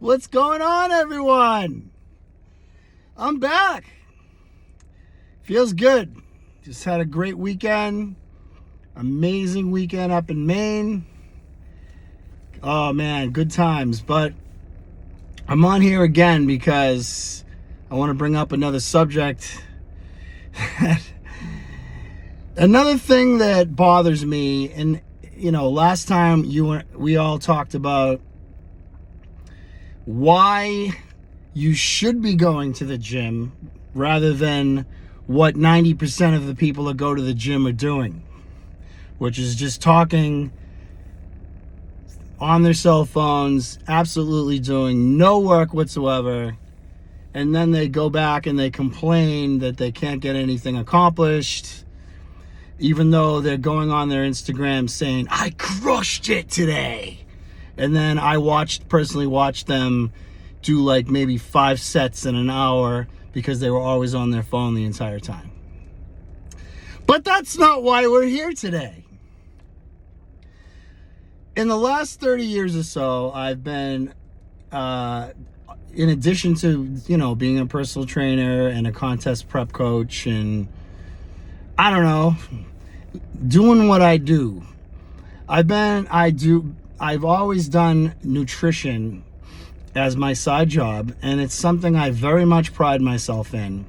What's going on, everyone? I'm back. Feels good. Just had a great weekend. Amazing weekend up in Maine. Oh man, good times. But I'm on here again because I want to bring up another subject. Another thing that bothers me, and last time we all talked about why you should be going to the gym rather than what 90% of the people that go to the gym are doing, which is just talking on their cell phones, absolutely doing no work whatsoever, and then they go back and they complain that they can't get anything accomplished, even though they're going on their Instagram saying, I crushed it today. And then I personally watched them do like maybe 5 sets in an hour because they were always on their phone the entire time. But that's not why we're here today. In the last 30 years or so, I've been, in addition to, being a personal trainer and a contest prep coach and, I don't know, doing what I do. I've always done nutrition as my side job, and it's something I very much pride myself in.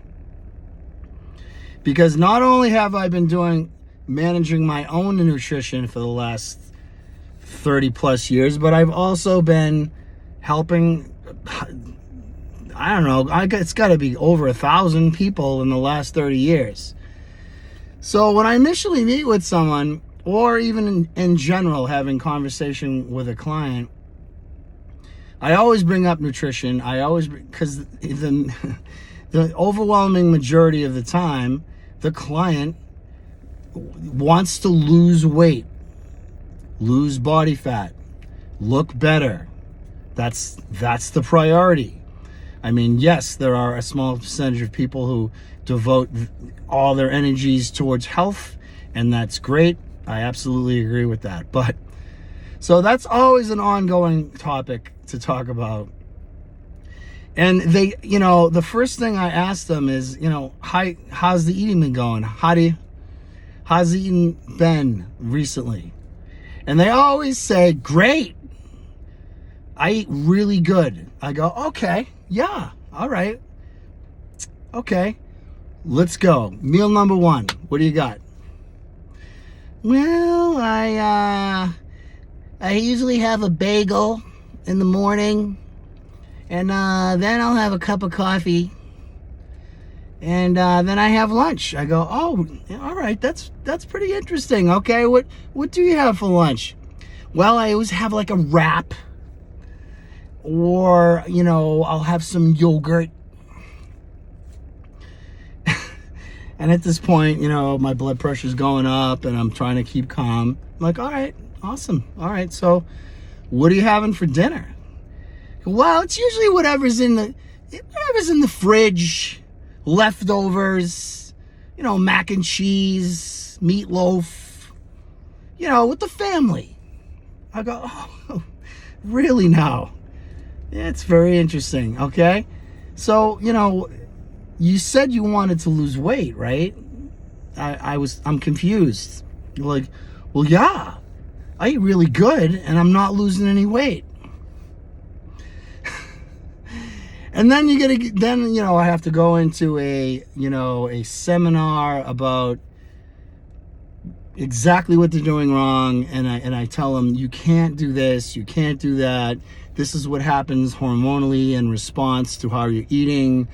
Because not only have I been managing my own nutrition for the last 30 plus years, but I've also been helping, I don't know, it's got to be over 1,000 people in the last 30 years. So when I initially meet with someone, or even in general, having conversation with a client, I always bring up nutrition. Because the overwhelming majority of the time, the client wants to lose weight, lose body fat, look better. That's the priority. I mean, yes, there are a small percentage of people who devote all their energies towards health, and that's great. I absolutely agree with that. But so that's always an ongoing topic to talk about. And they, the first thing I ask them is, how's the eating been going? How's the eating been recently? And they always say, great. I eat really good. I go, okay, yeah, all right. Okay, let's go. Meal number 1. What do you got? Well, I usually have a bagel in the morning, and then I'll have a cup of coffee, and then I have lunch. I go, oh, all right, that's pretty interesting. Okay, what do you have for lunch? Well, I always have like a wrap, or I'll have some yogurt. And at this point, my blood pressure's going up and I'm trying to keep calm. I'm like, all right, awesome. All right, so what are you having for dinner? Well, it's usually whatever's in the fridge, leftovers, mac and cheese, meatloaf, with the family. I go, oh, really now? Yeah, it's very interesting, okay? So, you said you wanted to lose weight, right? I'm confused. You're like, well, yeah, I eat really good and I'm not losing any weight. And then I have to go into a seminar about exactly what they're doing wrong. And I tell them, you can't do this, you can't do that. This is what happens hormonally in response to how you're eating.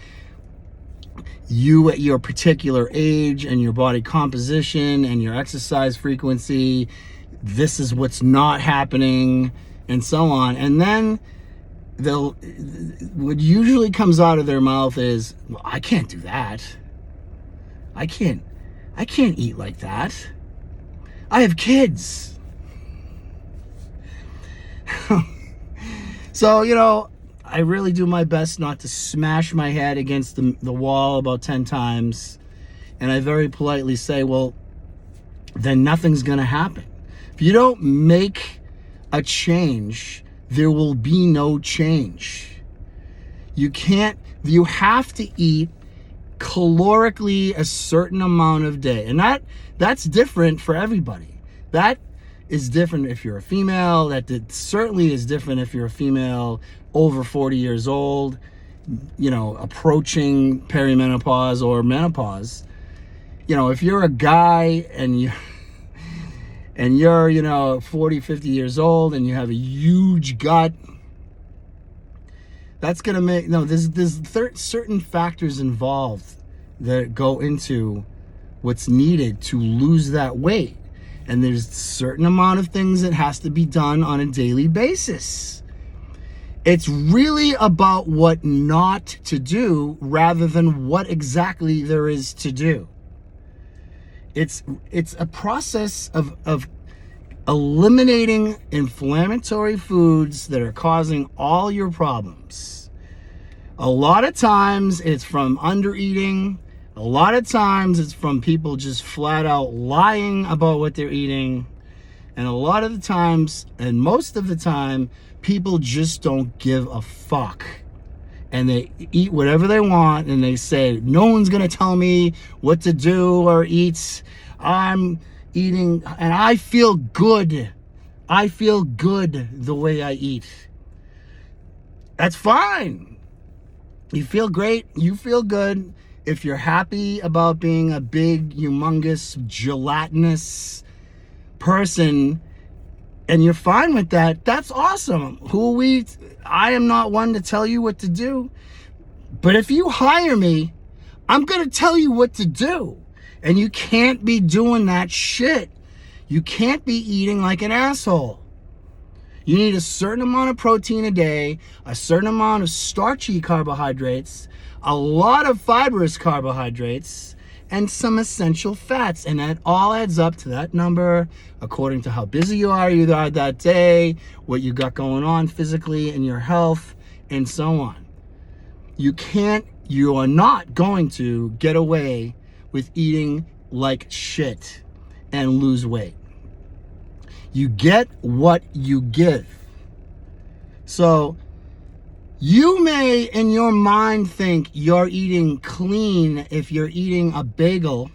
You at your particular age and your body composition and your exercise frequency, this is what's not happening, and so on. And then what usually comes out of their mouth is, well, I can't do that. I can't eat like that. I have kids. So, I really do my best not to smash my head against the wall about 10 times. And I very politely say, well, then nothing's going to happen. If you don't make a change, there will be no change. You have to eat calorically a certain amount of day. And that's different for everybody. That is different if you're a female. That certainly is different if you're a female over 40 years old, approaching perimenopause or menopause. If you're a guy and you're 40, 50 years old and you have a huge gut, that's going to make, there's certain factors involved that go into what's needed to lose that weight. And there's a certain amount of things that has to be done on a daily basis. It's really about what not to do rather than what exactly there is to do. It's a process of eliminating inflammatory foods that are causing all your problems. A lot of times it's from undereating. A lot of times it's from people just flat out lying about what they're eating. And a lot of the times, and most of the time, people just don't give a fuck. And they eat whatever they want, and they say, no one's gonna tell me what to do or eat. I'm eating, and I feel good. I feel good the way I eat. That's fine. You feel great. You feel good. If you're happy about being a big, humongous, gelatinous person, and you're fine with that, that's awesome. Who are we? I am not one to tell you what to do. But if you hire me, I'm going to tell you what to do. And you can't be doing that shit. You can't be eating like an asshole. You need a certain amount of protein a day, a certain amount of starchy carbohydrates, a lot of fibrous carbohydrates, and some essential fats. And that all adds up to that number according to how busy you are that day, what you got going on physically in your health, and so on. You are not going to get away with eating like shit and lose weight. You get what you give. So you may in your mind think you're eating clean if you're eating a bagel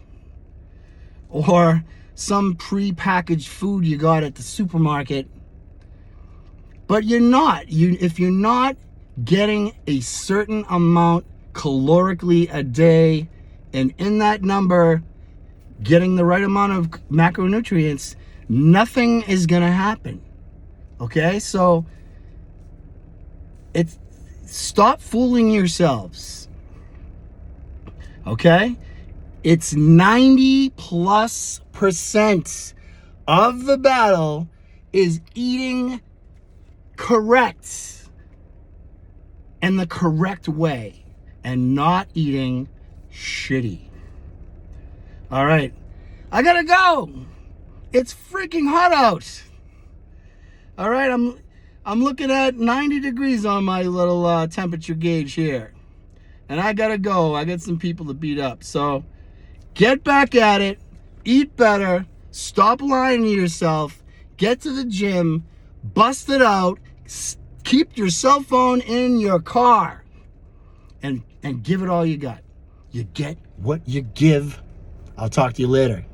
or some pre-packaged food you got at the supermarket, but you're not. If you're not getting a certain amount calorically a day, and in that number getting the right amount of macronutrients, nothing is gonna happen. Okay, so stop fooling yourselves. Okay, it's 90+% of the battle is eating correct and the correct way, and not eating shitty. All right, I gotta go. It's freaking hot out. All right, I'm looking at 90 degrees on my little temperature gauge here. And I gotta go. I got some people to beat up. So get back at it. Eat better. Stop lying to yourself. Get to the gym. Bust it out. Keep your cell phone in your car. And give it all you got. You get what you give. I'll talk to you later.